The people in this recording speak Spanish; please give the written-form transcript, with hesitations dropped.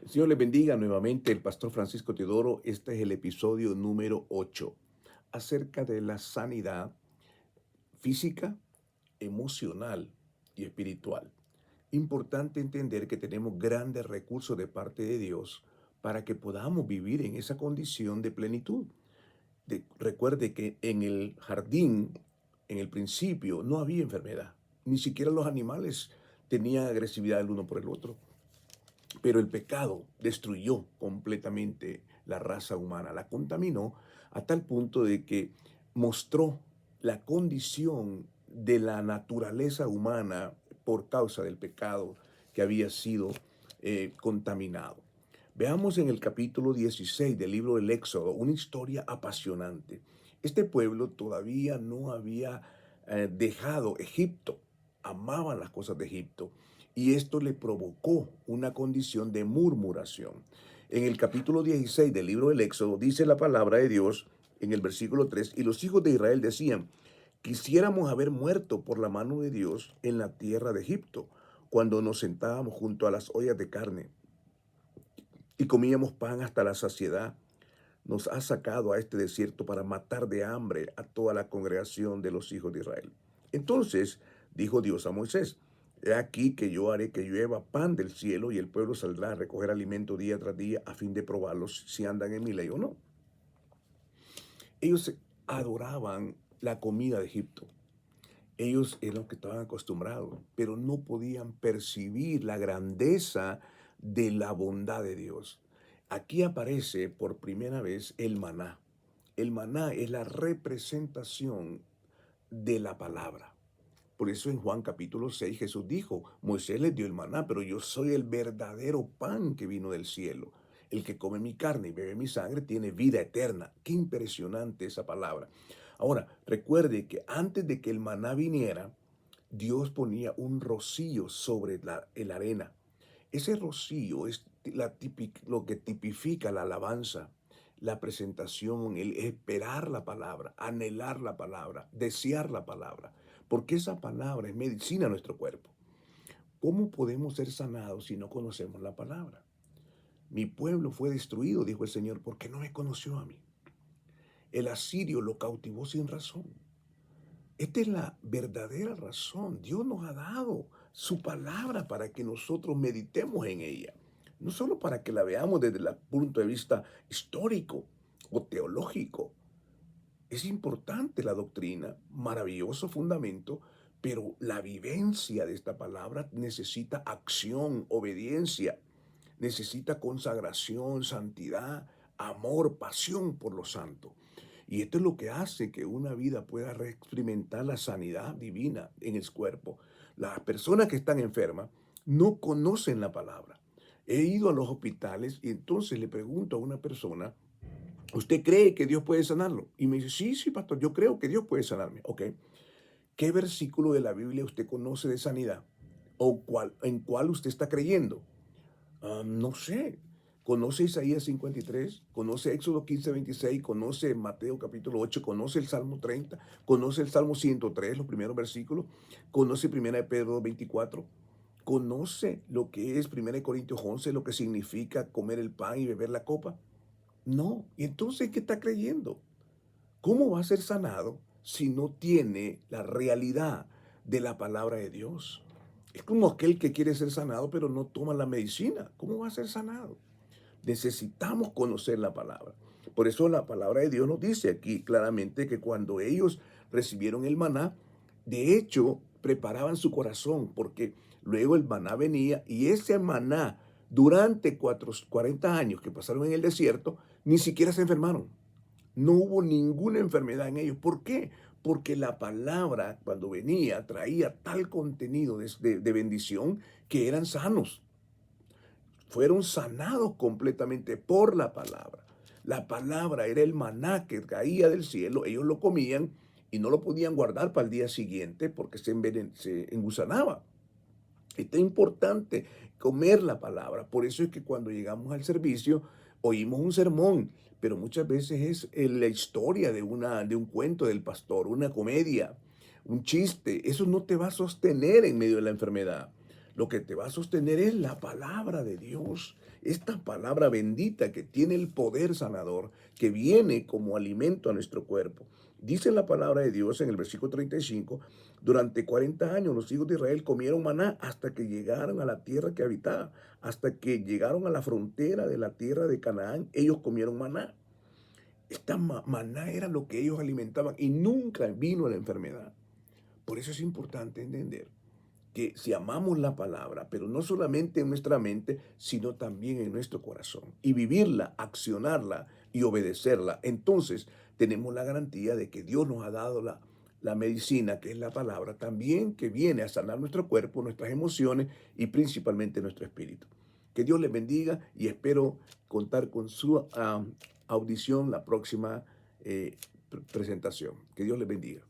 El Señor le bendiga nuevamente, el pastor Francisco Teodoro. Este es el episodio número 8 acerca de la sanidad física, emocional y espiritual. Importante entender que tenemos grandes recursos de parte de Dios para que podamos vivir en esa condición de plenitud. Recuerde que en el jardín, en el principio, no había enfermedad. Ni siquiera los animales tenían agresividad el uno por el otro. Pero el pecado destruyó completamente la raza humana, la contaminó a tal punto de que mostró la condición de la naturaleza humana por causa del pecado que había sido contaminado. Veamos en el capítulo 16 del libro del Éxodo una historia apasionante. Este pueblo todavía no había dejado Egipto, amaban las cosas de Egipto, y esto le provocó una condición de murmuración. En el capítulo 16 del libro del Éxodo dice la palabra de Dios en el versículo 3: y los hijos de Israel decían: quisiéramos haber muerto por la mano de Dios en la tierra de Egipto, cuando nos sentábamos junto a las ollas de carne y comíamos pan hasta la saciedad. Nos ha sacado a este desierto para matar de hambre a toda la congregación de los hijos de Israel. Entonces dijo Dios a Moisés: he aquí que yo haré que llueva pan del cielo, y el pueblo saldrá a recoger alimento día tras día, a fin de probarlos si andan en mi ley o no. Ellos adoraban la comida de Egipto. Ellos eran los que estaban acostumbrados, pero no podían percibir la grandeza de la bondad de Dios. Aquí aparece por primera vez el maná. El maná es la representación de la palabra. Por eso en Juan capítulo 6 Jesús dijo: Moisés les dio el maná, pero yo soy el verdadero pan que vino del cielo. El que come mi carne y bebe mi sangre tiene vida eterna. Qué impresionante esa palabra. Ahora, recuerde que antes de que el maná viniera, Dios ponía un rocío sobre la arena. Ese rocío es lo que tipifica la alabanza, la presentación, el esperar la palabra, anhelar la palabra, desear la palabra, porque esa palabra es medicina a nuestro cuerpo. ¿Cómo podemos ser sanados si no conocemos la palabra? Mi pueblo fue destruido, dijo el Señor, porque no me conoció a mí. El asirio lo cautivó sin razón. Esta es la verdadera razón. Dios nos ha dado su palabra para que nosotros meditemos en ella. No solo para que la veamos desde el punto de vista histórico o teológico. Es importante la doctrina, maravilloso fundamento, pero la vivencia de esta palabra necesita acción, obediencia, necesita consagración, santidad, amor, pasión por lo santo. Y esto es lo que hace que una vida pueda experimentar la sanidad divina en el cuerpo. Las personas que están enfermas no conocen la palabra. He ido a los hospitales y entonces le pregunto a una persona: ¿usted cree que Dios puede sanarlo? Y me dice: sí, sí, pastor, yo creo que Dios puede sanarme. Ok. ¿Qué versículo de la Biblia usted conoce de sanidad? ¿O en cuál usted está creyendo? No sé. ¿Conoce Isaías 53? ¿Conoce Éxodo 15:26? ¿Conoce Mateo capítulo 8? ¿Conoce el Salmo 30? ¿Conoce el Salmo 103, los primeros versículos? ¿Conoce Primera de Pedro 24? ¿Conoce lo que es Primera de Corintios 11, lo que significa comer el pan y beber la copa? No. ¿Y entonces qué está creyendo? ¿Cómo va a ser sanado si no tiene la realidad de la palabra de Dios? Es como aquel que quiere ser sanado pero no toma la medicina. ¿Cómo va a ser sanado? Necesitamos conocer la palabra. Por eso la palabra de Dios nos dice aquí claramente que cuando ellos recibieron el maná, de hecho preparaban su corazón, porque luego el maná venía, y ese maná durante 40 años que pasaron en el desierto, ni siquiera se enfermaron. No hubo ninguna enfermedad en ellos. ¿Por qué? Porque la palabra, cuando venía, traía tal contenido de bendición que eran sanos. Fueron sanados completamente por la palabra. La palabra era el maná que caía del cielo. Ellos lo comían y no lo podían guardar para el día siguiente porque se engusanaba. Esto es importante, comer la palabra. Por eso es que cuando llegamos al servicio oímos un sermón, pero muchas veces es la historia de un cuento del pastor, una comedia, un chiste. Eso no te va a sostener en medio de la enfermedad. Lo que te va a sostener es la palabra de Dios, esta palabra bendita que tiene el poder sanador, que viene como alimento a nuestro cuerpo. Dice la palabra de Dios en el versículo 35, durante 40 años los hijos de Israel comieron maná hasta que llegaron a la tierra que habitaban, hasta que llegaron a la frontera de la tierra de Canaán, ellos comieron maná. Esta maná era lo que ellos alimentaban y nunca vino la enfermedad. Por eso es importante entender que si amamos la palabra, pero no solamente en nuestra mente, sino también en nuestro corazón, y vivirla, accionarla y obedecerla, entonces tenemos la garantía de que Dios nos ha dado la medicina, que es la palabra, también que viene a sanar nuestro cuerpo, nuestras emociones y principalmente nuestro espíritu. Que Dios les bendiga y espero contar con su audición la próxima presentación. Que Dios les bendiga.